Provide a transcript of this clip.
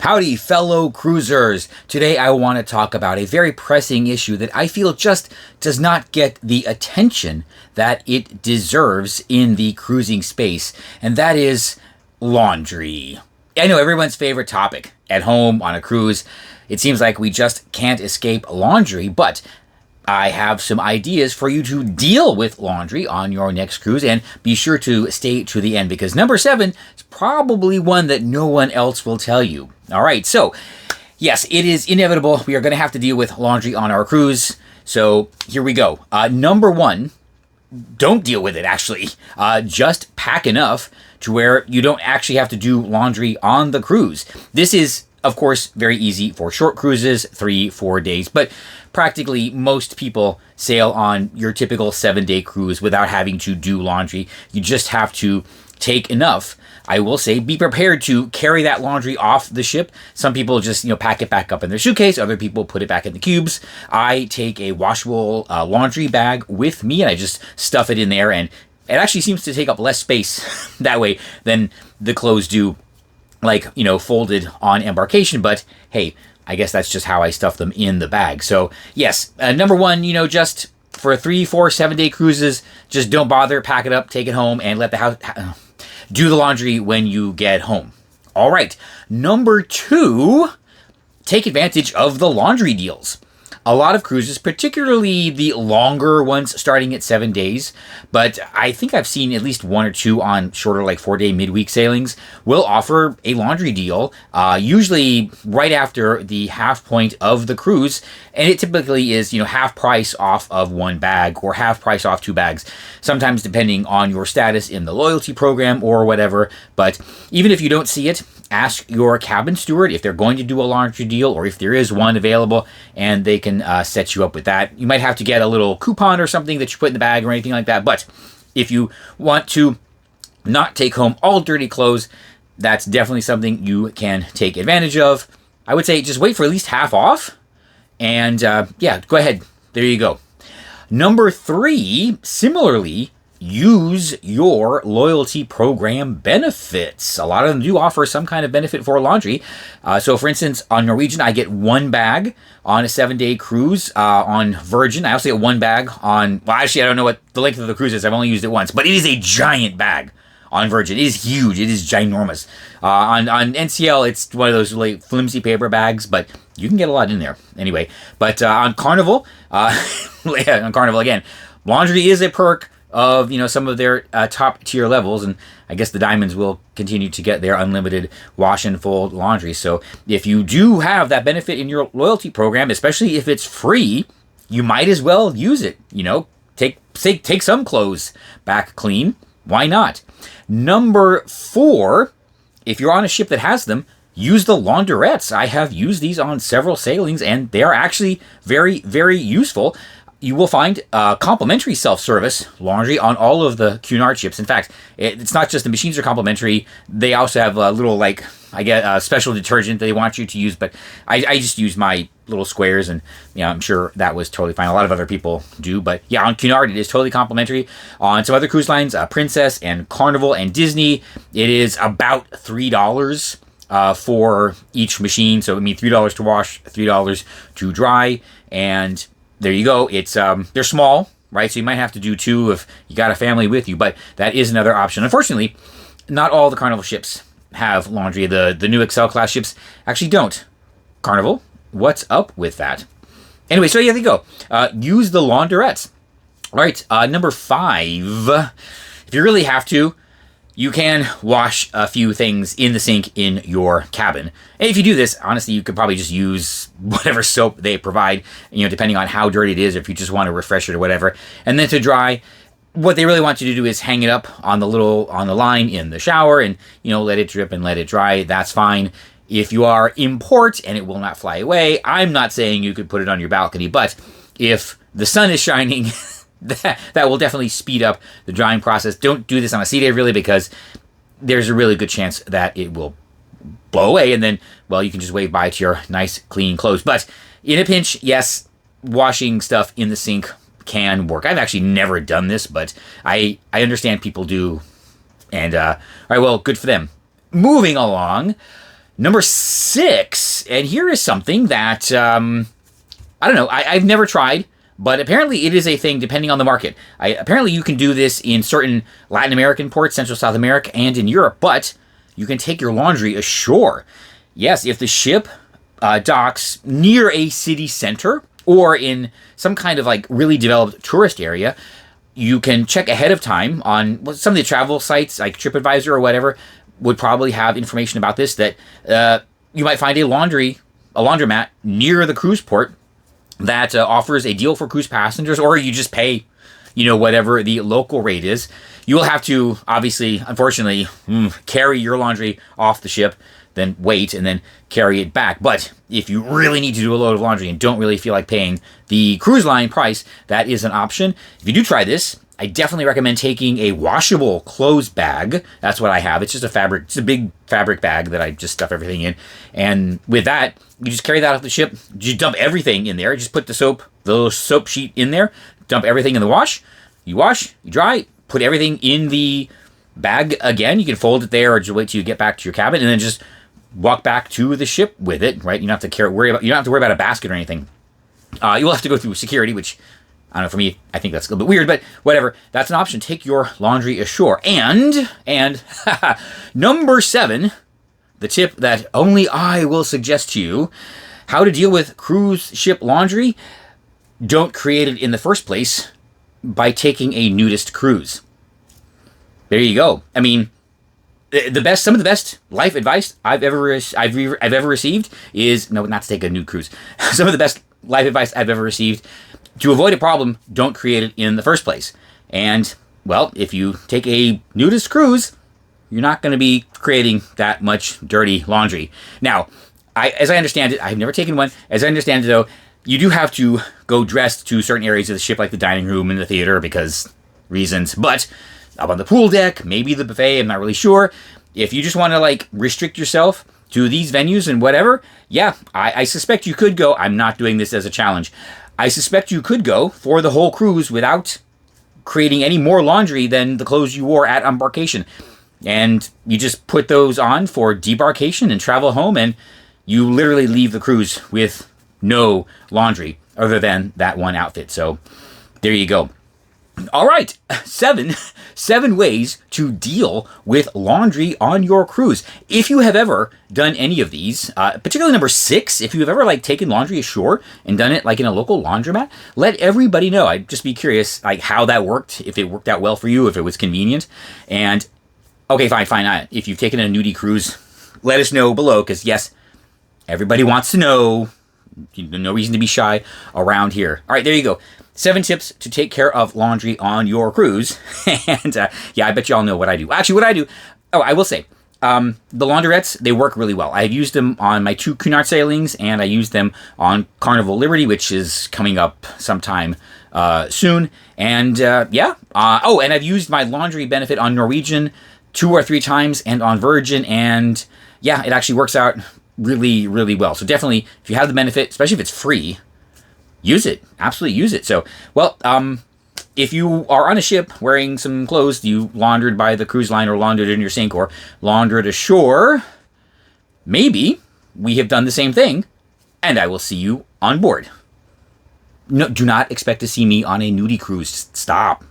Howdy, fellow cruisers. Today I want to talk about a very pressing issue that I feel just does not get the attention that it deserves in the cruising space, and that is laundry. I know everyone's favorite topic. At home, on a cruise, it seems like we just can't escape laundry, but I have some ideas for you to deal with laundry on your next cruise, and be sure to stay to the end because number 7 is probably one that no one else will tell you. All right, so yes, it is inevitable. We are going to have to deal with laundry on our cruise. So here we go. Number 1, don't deal with it, actually. Just pack enough to where you don't actually have to do laundry on the cruise. This is, of course, very easy for short cruises, 3-4 days, but practically most people sail on your typical 7-day cruise without having to do laundry. You just have to take enough. I will say, be prepared to carry that laundry off the ship. Some people just, pack it back up in their suitcase. Other people put it back in the cubes. I take a washable laundry bag with me, and I just stuff it in there, and it actually seems to take up less space that way than the clothes do, folded on embarkation. But hey, I guess that's just how I stuff them in the bag. So yes, number 1, just for 3, 4, 7-day cruises, just don't bother, pack it up, take it home, and let the house do the laundry when you get home. All right, number 2, take advantage of the laundry deals. A lot of cruises, particularly the longer ones starting at 7 days, but I think I've seen at least 1 or 2 on shorter, 4-day midweek sailings, will offer a laundry deal, usually right after the half point of the cruise, and it typically is, half price off of 1 bag or half price off 2 bags, sometimes depending on your status in the loyalty program or whatever. But even if you don't see it, ask your cabin steward if they're going to do a laundry deal or if there is one available, and they can set you up with that. You might have to get a little coupon or something that you put in the bag or anything like that, but if you want to not take home all dirty clothes, that's definitely something you can take advantage of. I would say just wait for at least half off, and go ahead. There you go. Number 3, similarly, use your loyalty program benefits. A lot of them do offer some kind of benefit for laundry. So for instance, on Norwegian, I get 1 bag on a 7-day cruise. On Virgin, I also get 1 bag on, I don't know what the length of the cruise is. I've only used it once, but it is a giant bag on Virgin. It is huge. It is ginormous. On NCL, it's one of those flimsy paper bags, but you can get a lot in there anyway. But on Carnival, on Carnival again, laundry is a perk of some of their top tier levels, and I guess the diamonds will continue to get their unlimited wash and fold laundry. So if you do have that benefit in your loyalty program, especially if it's free, you might as well use it. Take some clothes back clean. Why not? Number 4, if you're on a ship that has them, use the laundrettes. I have used these on several sailings, and they are actually very, very useful. You will find complimentary self-service laundry on all of the Cunard ships. In fact, it's not just the machines are complimentary. They also have a little, special detergent that they want you to use. But I just use my little squares, and I'm sure that was totally fine. A lot of other people do. But yeah, on Cunard, it is totally complimentary. On some other cruise lines, Princess and Carnival and Disney, it is about $3 for each machine. So, $3 to wash, $3 to dry, and there you go. It's they're small, right? So you might have to do 2 if you got a family with you, but that is another option. Unfortunately, not all the Carnival ships have laundry. The new Excel class ships actually don't. Carnival, what's up with that? Anyway, so there you go. Use the laundrettes. All right, number 5. If you really have to, you can wash a few things in the sink in your cabin. And if you do this, honestly, you could probably just use whatever soap they provide, depending on how dirty it is, if you just want to refresh it or whatever. And then to dry, what they really want you to do is hang it up on the line in the shower and, let it drip and let it dry. That's fine. If you are in port and it will not fly away, I'm not saying you could put it on your balcony, but if the sun is shining, that will definitely speed up the drying process. Don't do this on a sea day, really, because there's a really good chance that it will blow away, and then, you can just wave bye to your nice, clean clothes. But in a pinch, yes, washing stuff in the sink can work. I've actually never done this, but I understand people do, and all right, well, good for them. Moving along, Number 6, and here is something that, I don't know, I've never tried, but apparently it is a thing depending on the market. Apparently you can do this in certain Latin American ports, Central South America, and in Europe, but you can take your laundry ashore. Yes, if the ship docks near a city center or in some kind of like really developed tourist area, you can check ahead of time on some of the travel sites like TripAdvisor or whatever would probably have information about this, that you might find a laundromat near the cruise port that offers a deal for cruise passengers, or you just pay, whatever the local rate is. You will have to, obviously, unfortunately, carry your laundry off the ship, then wait, and then carry it back. But if you really need to do a load of laundry and don't really feel like paying the cruise line price, that is an option. If you do try this, I definitely recommend taking a washable clothes bag. That's what I have. It's just a big fabric bag that I just stuff everything in. And with that, you just carry that off the ship. You dump everything in there. Just put the soap sheet in there. Dump everything in the wash. You wash, you dry, put everything in the bag again. You can fold it there or just wait till you get back to your cabin and then just walk back to the ship with it, right? You don't have to worry about a basket or anything. You will have to go through security, which, I don't know, for me, I think that's a little bit weird, but whatever. That's an option. Take your laundry ashore. And number 7, the tip that only I will suggest to you, how to deal with cruise ship laundry. Don't create it in the first place by taking a nudist cruise. There you go. I mean, some of the best life advice I've ever received is, no, not to take a nude cruise. Some of the best life advice I've ever received: to avoid a problem, don't create it in the first place. And, well, if you take a nudist cruise, you're not going to be creating that much dirty laundry. Now, as I understand it, I've never taken one. As I understand it, though, you do have to go dressed to certain areas of the ship, like the dining room and the theater, because reasons. But up on the pool deck, maybe the buffet, I'm not really sure. If you just want to, restrict yourself to these venues and whatever, yeah, I suspect you could go. I'm not doing this as a challenge. I suspect you could go for the whole cruise without creating any more laundry than the clothes you wore at embarkation. And you just put those on for debarkation and travel home, and you literally leave the cruise with no laundry other than that one outfit. So there you go. All right, 7 ways to deal with laundry on your cruise. If you have ever done any of these, particularly number 6, if you have ever taken laundry ashore and done it in a local laundromat, let everybody know. I'd just be curious how that worked, if it worked out well for you, if it was convenient. And okay, fine. If you've taken a nudie cruise, let us know below, because yes, everybody wants to know. No reason to be shy around here. All right, there you go. 7 tips to take care of laundry on your cruise. And yeah, I bet you all know what I do. Actually, what I do, I will say, the laundrettes, they work really well. I've used them on my 2 cunard sailings, and I use them on Carnival Liberty, which is coming up sometime soon. And yeah. And I've used my laundry benefit on Norwegian 2 or 3 times, and on Virgin, and yeah, it actually works out really, really well. So definitely, if you have the benefit, especially if it's free, use it. Absolutely use it. So, well, if you are on a ship wearing some clothes you laundered by the cruise line or laundered in your sink or laundered ashore, maybe we have done the same thing, and I will see you on board. No, do not expect to see me on a nudie cruise. Stop.